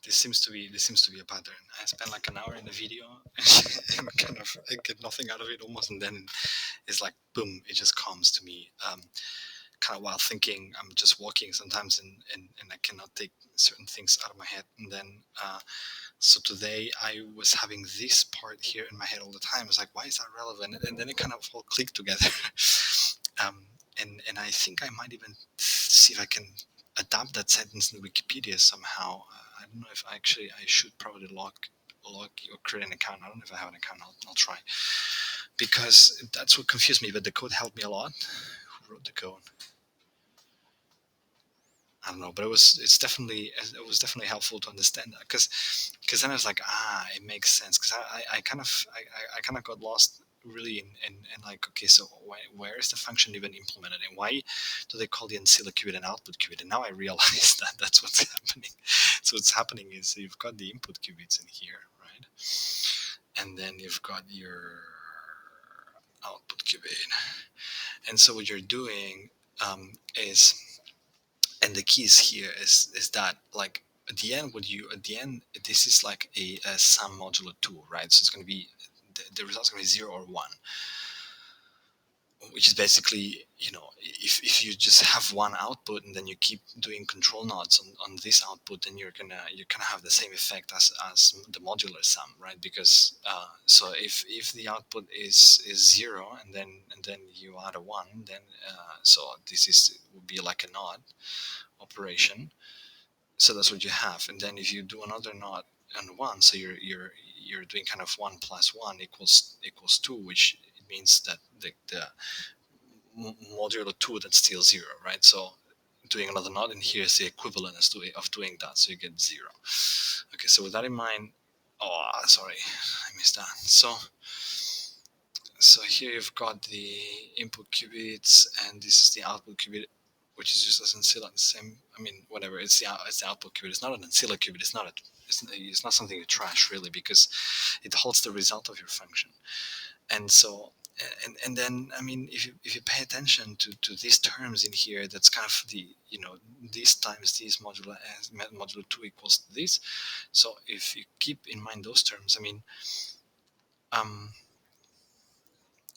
this seems to be a pattern. I spend like an hour in the video and I get nothing out of it almost, and then it's like boom, it just comes to me. Kind of while thinking, I'm just walking sometimes, and I cannot take certain things out of my head, and then so today I was having this part here in my head all the time. I was like, why is that relevant? And then it kind of all clicked together. And I think I might even see if I can adapt that sentence in Wikipedia somehow. I don't know if I should probably log or create an account. I don't know if I have an account. I'll try, because that's what confused me. But the code helped me a lot. Who wrote the code? I don't know, but it was definitely helpful to understand that, because then I was like, it makes sense, because I kind of got lost really in like, okay, so where is the function even implemented, and why do they call the ancilla qubit an output qubit? And now I realize that that's what's happening. So what's happening is you've got the input qubits in here, right, and then you've got your output qubit, and so what you're doing is, and the keys here is that, like, at the end this is like a sum modulo 2, right? So it's going to be the result's going to be 0 or 1, which is basically, if you just have one output and then you keep doing control nodes on this output, then you're gonna have the same effect as the modular sum, right? Because so if the output is 0, and then you add a 1, then so this would be like a NOT operation. So that's what you have, and then if you do another NOT and 1, so you're doing kind of 1 plus 1 equals 2, which it means that the modulo 2, that's still 0, right? So doing another NOT in here is the equivalent of doing that, so you get 0. Okay, so with that in mind, sorry, I missed that. So here you've got the input qubits, and this is the output qubit, which is just as ancilla, the same. I mean, whatever. It's the output qubit. It's not an ancilla qubit. It's not something you trash, really, because it holds the result of your function. And so, and then, I mean, if you pay attention to these terms in here, that's kind of the, this times this modulo 2 equals this. So if you keep in mind those terms, I mean,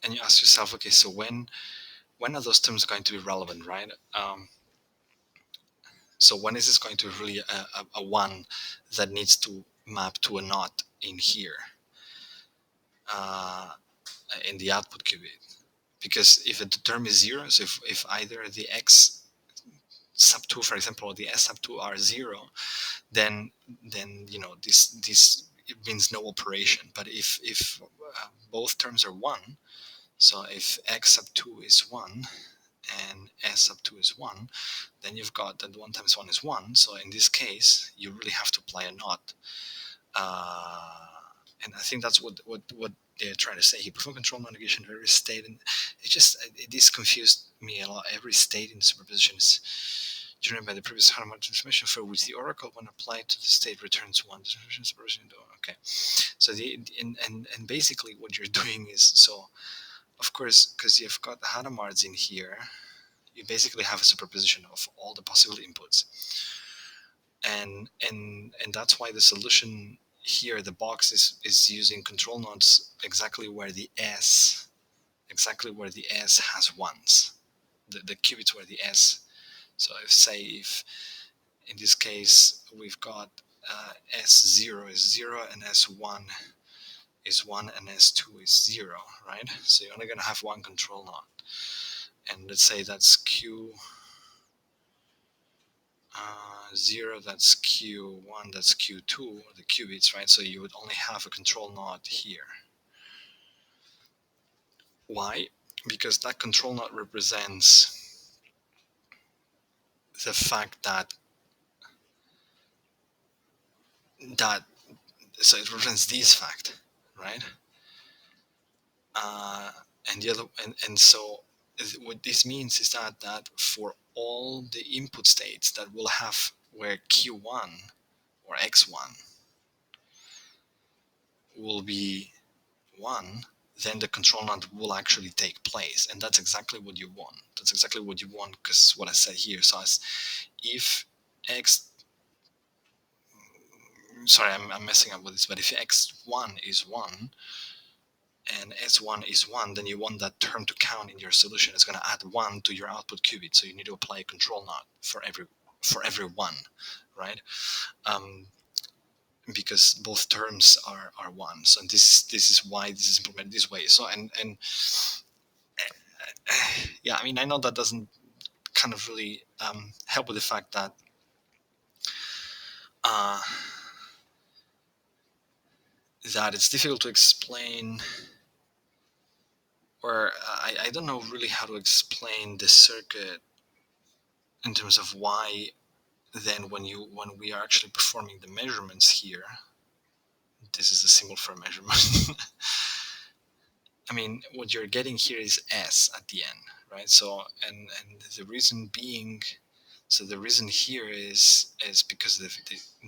and you ask yourself, okay, so when are those terms going to be relevant, right? So when is this going to be really a 1 that needs to map to a NOT in here, in the output qubit? Because if the term is 0, so if either the x sub 2, for example, or the s sub 2 are 0, then this it means no operation. But if both terms are 1, so if x sub 2 is 1 and s sub 2 is 1, then you've got that 1 times 1 is 1. So in this case, you really have to apply a NOT. And I think that's what they're trying to say here. Perform control non-negation of every state, and this confused me a lot. Every state in superposition is generated by the previous Harman transformation, for which the oracle, when applied to the state, returns 1. Okay, so and basically what you're doing is, so of course, because you've got the Hadamards in here, you basically have a superposition of all the possible inputs, and that's why the solution here, the box is using control nodes exactly where the S has ones, the qubits where the S. So if in this case we've got S0 is 0 and S1 is 1 and S2 is 0, right? So you're only going to have one control node, and let's say that's Q 0, that's Q1, that's Q2, the qubits, right? So you would only have a control node here. Why? Because that control node represents the fact that so it represents this fact, right? And the other, and so what this means is that for all the input states that will have where Q1 or X1 will be 1, then the control node will actually take place, and that's exactly what you want. That's exactly what you want, because what I said here. So if X sorry, I'm messing up with this, but if x1 is 1 and s1 is 1, then you want that term to count in your solution. It's going to add 1 to your output qubit, so you need to apply a control knot for every 1, right? um, because both terms are 1. So this is why this is implemented this way. So and yeah, I mean, I know that doesn't kind of really help with the fact that uh, that it's difficult to explain, or I don't know really how to explain the circuit in terms of why then when we are actually performing the measurements here, this is a symbol for a measurement. I mean, what you're getting here is S at the end, right? So and the reason being, so the reason here is because of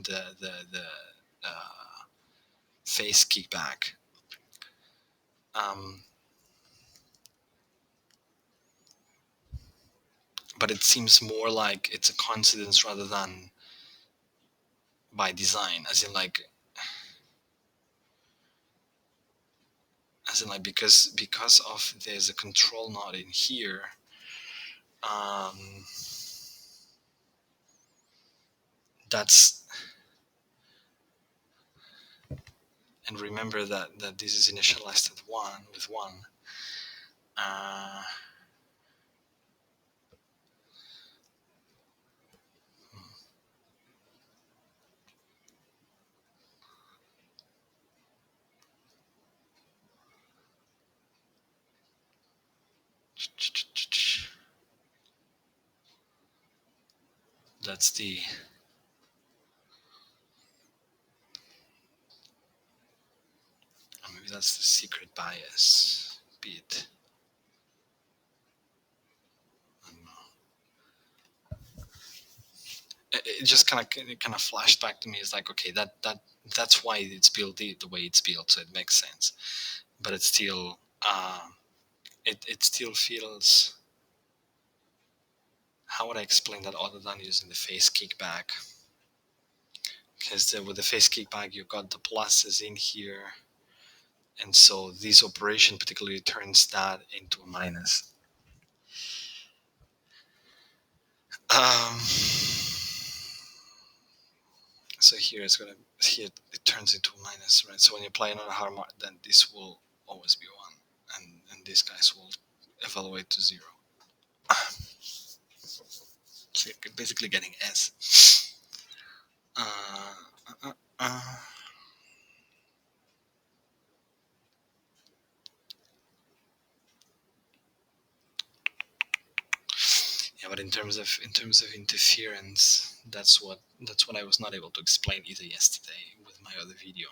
the phase kickback. Um, but it seems more like it's a coincidence rather than by design, as in like because of there's a control knot in here. Um, that's and remember that this is initialized at 1 with 1. Uh, that's the maybe that's the secret bias bit. I don't know. It just kind of flashed back to me. It's like, okay, that's why it's built the way it's built, so it makes sense. But it's still it still feels. How would I explain that other than using the phase kickback? Because with the phase kickback, you've got the pluses in here, and so this operation particularly turns that into a minus. Um, so here it turns into a minus, right? So when you apply another hard mark, then this will always be 1, and these guys will evaluate to 0. So you're basically getting S. Uh, uh, uh. Yeah, but in terms of interference, that's what I was not able to explain either yesterday with my other video,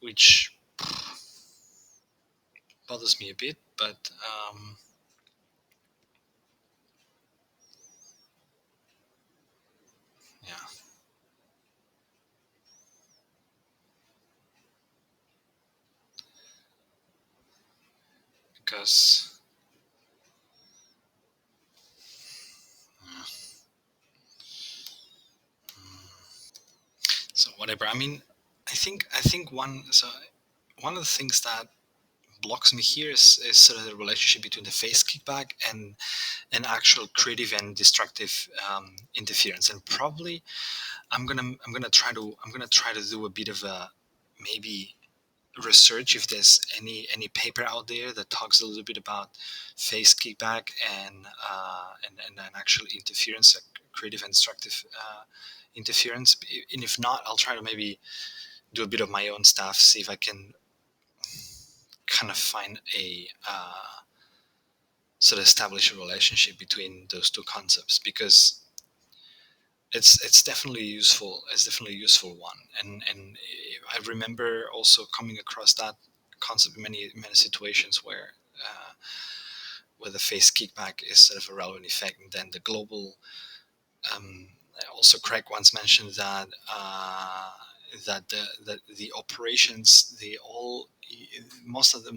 which bothers me a bit. But yeah, because uh, so whatever. I mean, I think one of the things that blocks me here is sort of the relationship between the phase kickback and actual creative and destructive interference. And probably I'm gonna try to do a bit of a maybe research if there's any paper out there that talks a little bit about phase kickback and actual interference, like creative and destructive interference. And if not, I'll try to maybe do a bit of my own stuff, see if I can kind of find a sort of establish a relationship between those two concepts, because it's definitely useful. It's definitely a useful one, and I remember also coming across that concept in many situations where the phase kickback is sort of a relevant effect, and then the global. Um, Also, Craig once mentioned that the operations, the all most of a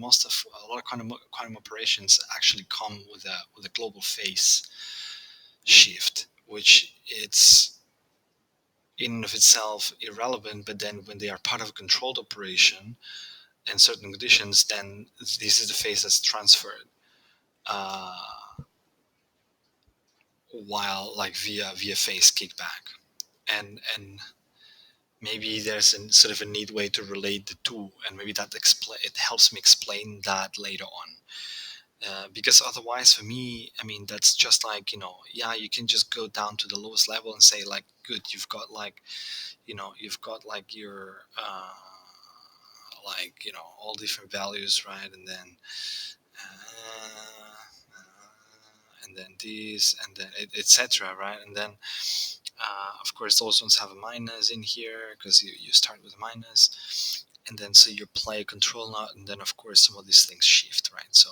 lot of quantum operations actually come with a global phase shift, which in and of itself irrelevant, but then when they are part of a controlled operation and certain conditions, then this is the phase that's transferred. Uh, while like via phase kickback, and maybe there's a sort of a neat way to relate the two, and maybe that it helps me explain that later on. Because otherwise, for me, I mean, that's just like, yeah, you can just go down to the lowest level and say like, good, you've got like, you've got like your like, all different values, right? And then and then this, and then etc., right? And then of course those ones have a minus in here because you start with a minus, and then so you play a control knot, and then of course some of these things shift, right? So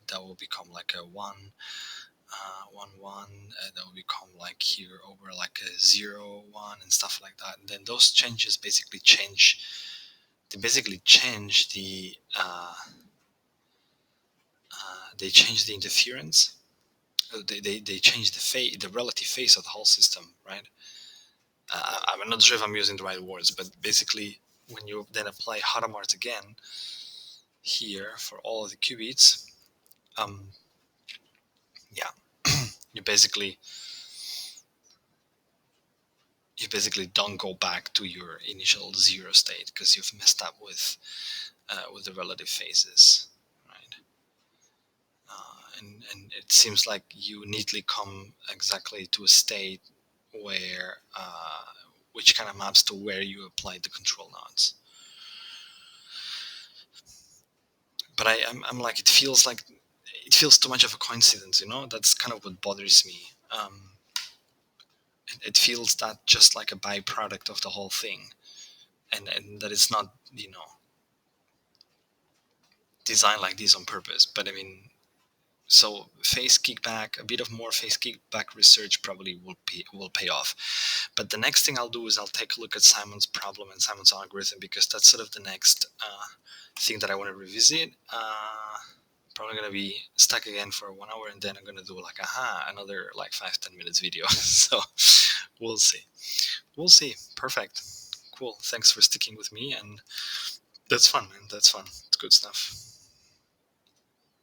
that will become like a 1 1, that will become like here over like a 0 1 and stuff like that. And then those changes basically change they change the interference. They change the relative phase of the whole system, right? I'm not sure if I'm using the right words, but basically, when you then apply Hadamard again here for all of the qubits, um, yeah, you basically don't go back to your initial zero state because you've messed up with the relative phases, right? And it seems like you neatly come exactly to a state where which kind of maps to where you apply the control nodes. But I'm like, it feels too much of a coincidence, That's kind of what bothers me. It feels that just like a byproduct of the whole thing, and that it's not, designed like this on purpose. But I mean, so phase kickback, a bit of more phase kickback research probably will pay off. But the next thing I'll do is I'll take a look at Simon's problem and Simon's algorithm, because that's sort of the next thing that I want to revisit. Probably gonna be stuck again for 1 hour, and then I'm gonna do like another like 5-10 minutes video. So we'll see. Perfect. Cool. Thanks for sticking with me, and that's fun, man. That's fun. It's good stuff.